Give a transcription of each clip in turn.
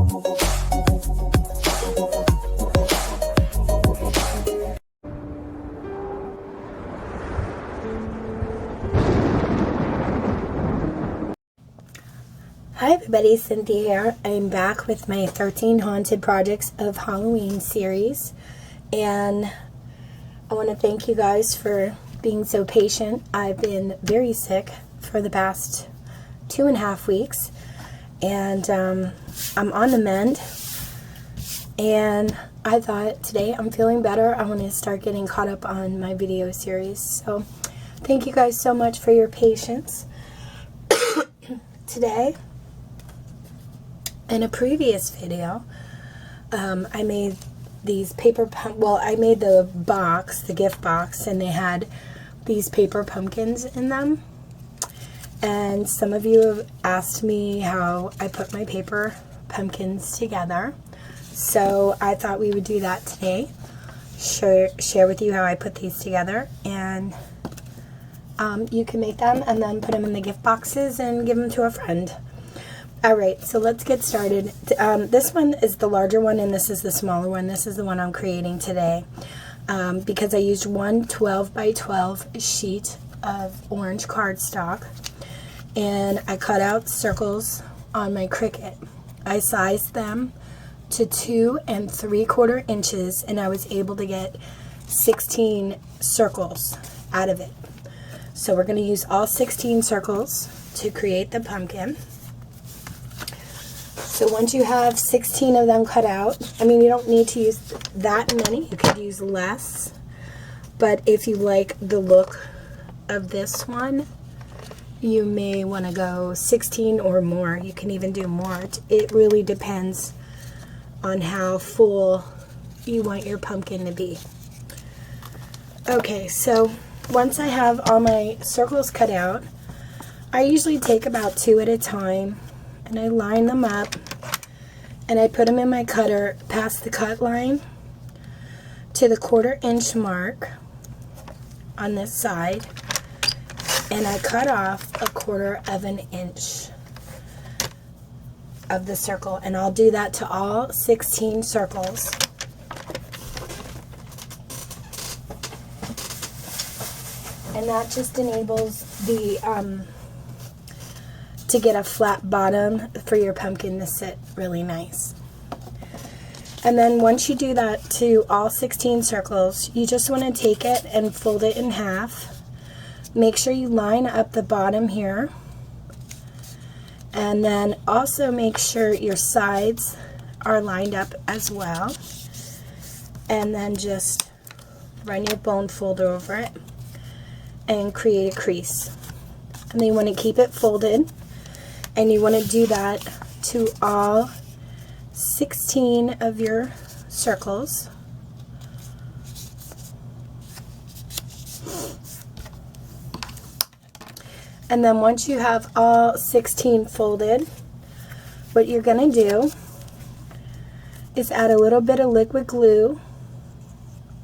Hi everybody, Cynthia here. I'm back with my 13 Haunted Projects of Halloween series, and I want to thank you guys for being so patient. I've been very sick for the past 2.5 weeks, and I'm on the mend, and I thought today I'm feeling better. I want to start getting caught up on my video series, so thank you guys so much for your patience. Today, in a previous video, I made these I made the box, the gift box, and they had these paper pumpkins in them. And some of you have asked me how I put my paper pumpkins together. So I thought we would do that today. Share with you how I put these together. And you can make them and then put them in the gift boxes and give them to a friend. Alright, so let's get started. This one is the larger one and this is the smaller one. This is the one I'm creating today because I used one 12 by 12 sheet of orange cardstock, and I cut out circles on my Cricut. I sized them to 2 3/4 inches, and I was able to get 16 circles out of it. So we're going to use all 16 circles to create the pumpkin. So once you have 16 of them cut out, I mean, you don't need to use that many. You could use less. But if you like the look of this one, you may want to go 16 or more. You can even do more. It really depends on how full you want your pumpkin to be. Okay, so once I have all my circles cut out, I usually take about 2 at a time, and I line them up, and I put them in my cutter past the cut line to the 1/4 inch mark on this side, and I cut off 1/4 inch of the circle, and I'll do that to all 16 circles. And that just enables the to get a flat bottom for your pumpkin to sit really nice. And then once you do that to all 16 circles, you just want to take it and fold it in half. Make sure you line up the bottom here, and then also make sure your sides are lined up as well, and then just run your bone folder over it and create a crease. And then you want to keep it folded, and you want to do that to all 16 of your circles. And then once you have all 16 folded, what you're going to do is add a little bit of liquid glue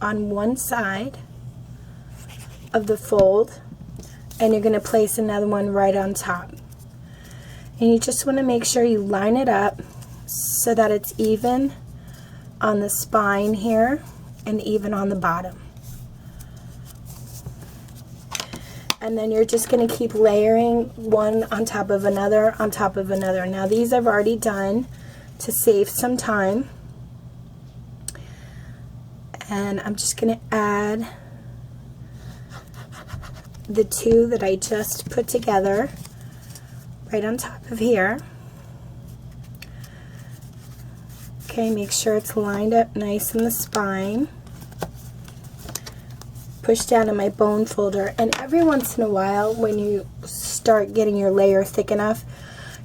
on one side of the fold, and you're going to place another one right on top. And you just want to make sure you line it up so that it's even on the spine here and even on the bottom. And then you're just going to keep layering one on top of another on top of another. Now these I've already done to save some time. And I'm just going to add the 2 that I just put together right on top of here. Okay, make sure it's lined up nice in the spine. Push down on my bone folder, and every once in a while when you start getting your layer thick enough,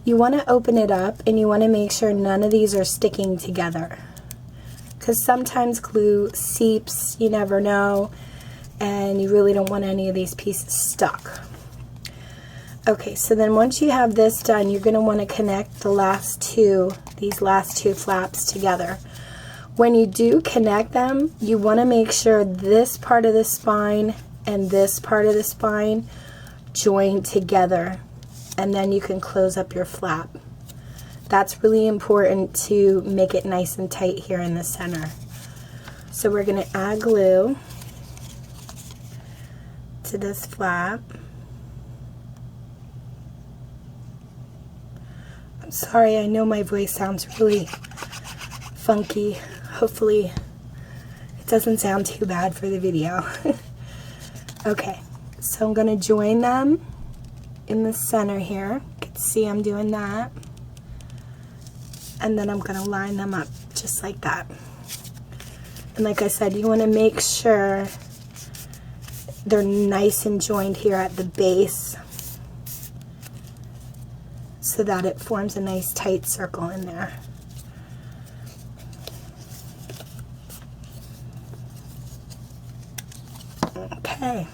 you want to open it up and you want to make sure none of these are sticking together, because sometimes glue seeps, you never know, and you really don't want any of these pieces stuck. Okay, so then once you have this done, you're going to want to connect these last two flaps together. When you do connect them, you want to make sure this part of the spine and this part of the spine join together, and then you can close up your flap. That's really important to make it nice and tight here in the center. So we're going to add glue to this flap. I'm sorry, I know my voice sounds really funky. Hopefully it doesn't sound too bad for the video. Okay, so I'm going to join them in the center here. You can see I'm doing that. And then I'm going to line them up just like that. And like I said, you want to make sure they're nice and joined here at the base so that it forms a nice tight circle in there. Okay,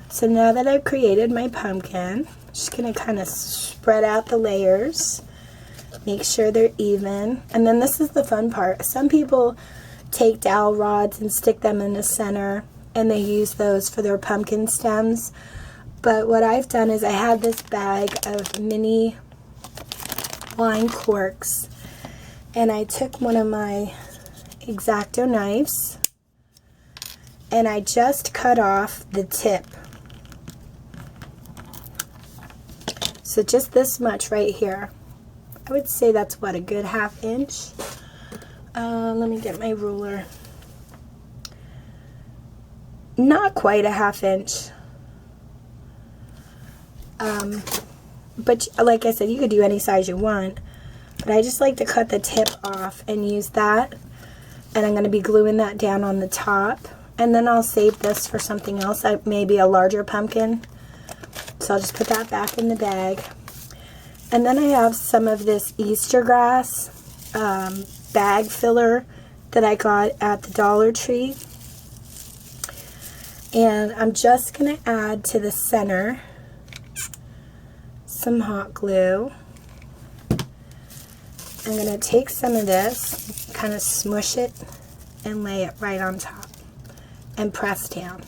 so now that I've created my pumpkin, I'm just going to kind of spread out the layers, make sure they're even. And then this is the fun part. Some people take dowel rods and stick them in the center, and they use those for their pumpkin stems. But what I've done is I have this bag of mini wine corks, and I took one of my X-Acto knives and I just cut off the tip. So just this much right here. I would say that's what, a good 1/2 inch. Let me get my ruler. Not quite a 1/2 inch. But like I said, you could do any size you want. But I just like to cut the tip off and use that. And I'm going to be gluing that down on the top. And then I'll save this for something else, like maybe a larger pumpkin. So I'll just put that back in the bag. And then I have some of this Easter grass bag filler that I got at the Dollar Tree. And I'm just going to add to the center some hot glue. I'm going to take some of this, kind of smush it, and lay it right on top and press down.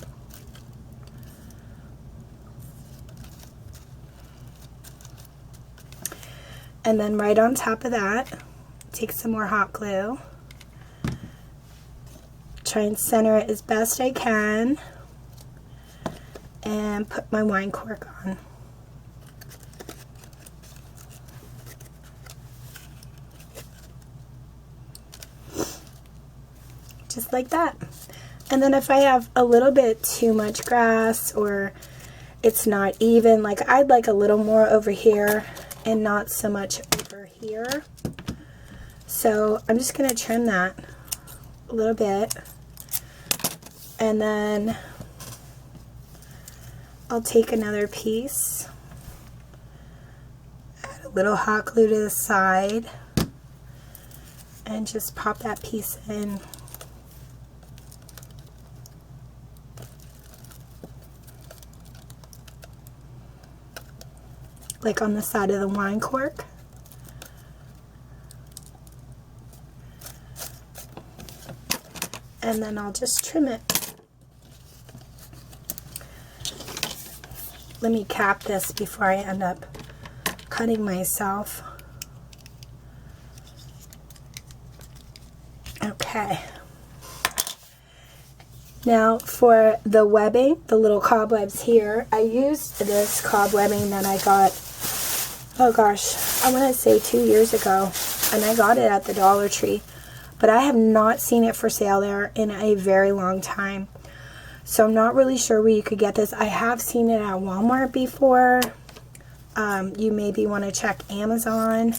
And then right on top of that, take some more hot glue. Try and center it as best I can. And put my wine cork on. Just like that. And then if I have a little bit too much grass or it's not even, like I'd like a little more over here and not so much over here. So I'm just going to trim that a little bit. And then I'll take another piece, add a little hot glue to the side, and just pop that piece in. Like on the side of the wine cork. And then I'll just trim it. Let me cap this before I end up cutting myself. Okay. Now for the webbing, the little cobwebs here, I used this cobwebbing that I got, oh gosh, I want to say 2 years ago, and I got it at the Dollar Tree, but I have not seen it for sale there in a very long time. So I'm not really sure where you could get this. I have seen it at Walmart before. You maybe want to check Amazon.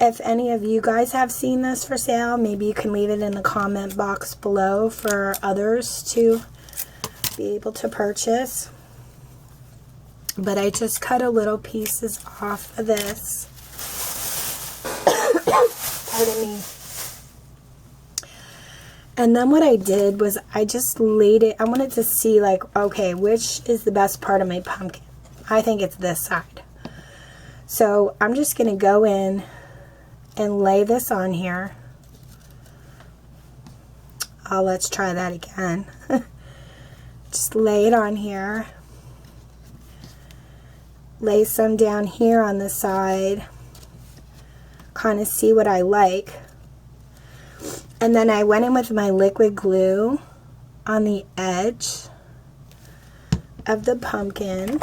If any of you guys have seen this for sale, maybe you can leave it in the comment box below for others to be able to purchase. But I just cut a little pieces off of this. Pardon me. And then what I did was I just laid it, I wanted to see like, okay, which is the best part of my pumpkin? I think it's this side. So I'm just going to go in and lay this on here. Oh, let's try that again. Just lay it on here. Lay some down here on the side. kind of see what I like. And then I went in with my liquid glue on the edge of the pumpkin.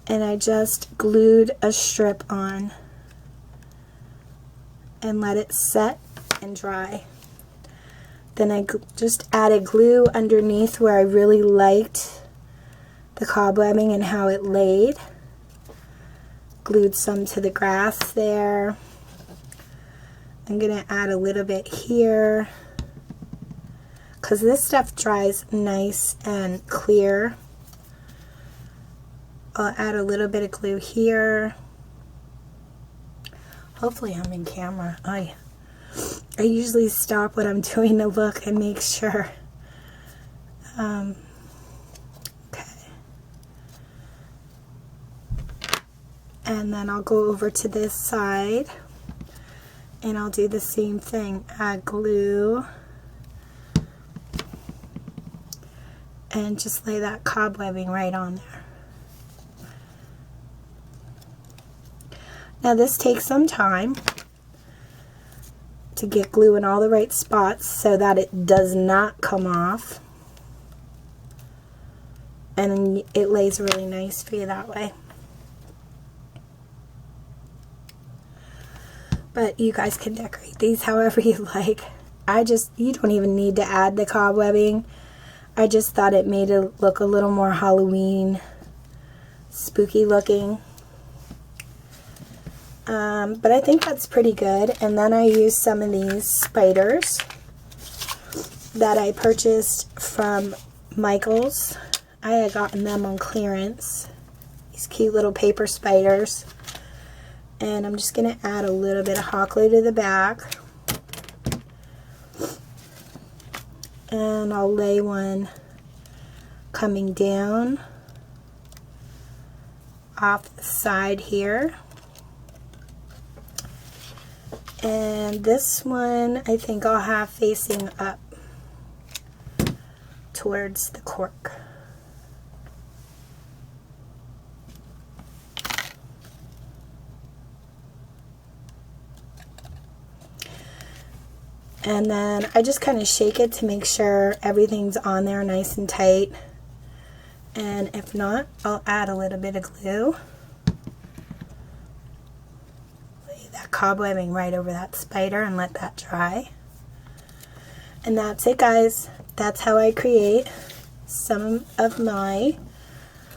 And I just glued a strip on and let it set and dry. Then I just added glue underneath where I really liked the cobwebbing and how it laid. Glued some to the grass there. I'm going to add a little bit here because this stuff dries nice and clear. I'll add a little bit of glue here. Hopefully I'm in camera. I usually stop what I'm doing to look and make sure. Okay. And then I'll go over to this side and I'll do the same thing. Add glue and just lay that cobwebbing right on there. Now this takes some time to get glue in all the right spots so that it does not come off. And it lays really nice for you that way. But you guys can decorate these however you like. You don't even need to add the cobwebbing. I just thought it made it look a little more Halloween, spooky looking. But I think that's pretty good. And then I used some of these spiders that I purchased from Michaels. I had gotten them on clearance. These cute little paper spiders. And I'm just going to add a little bit of hot glue to the back. And I'll lay one coming down off the side here. And this one I think I'll have facing up towards the cork. And then I just kind of shake it to make sure everything's on there nice and tight. And if not, I'll add a little bit of glue. Lay that cobwebbing right over that spider and let that dry. And that's it, guys. That's how I create some of my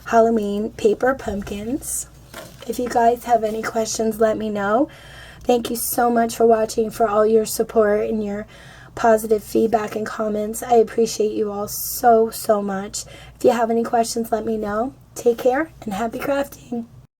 Halloween paper pumpkins. If you guys have any questions, let me know. Thank you so much for watching, for all your support and your positive feedback and comments. I appreciate you all so, so much. If you have any questions, let me know. Take care and happy crafting.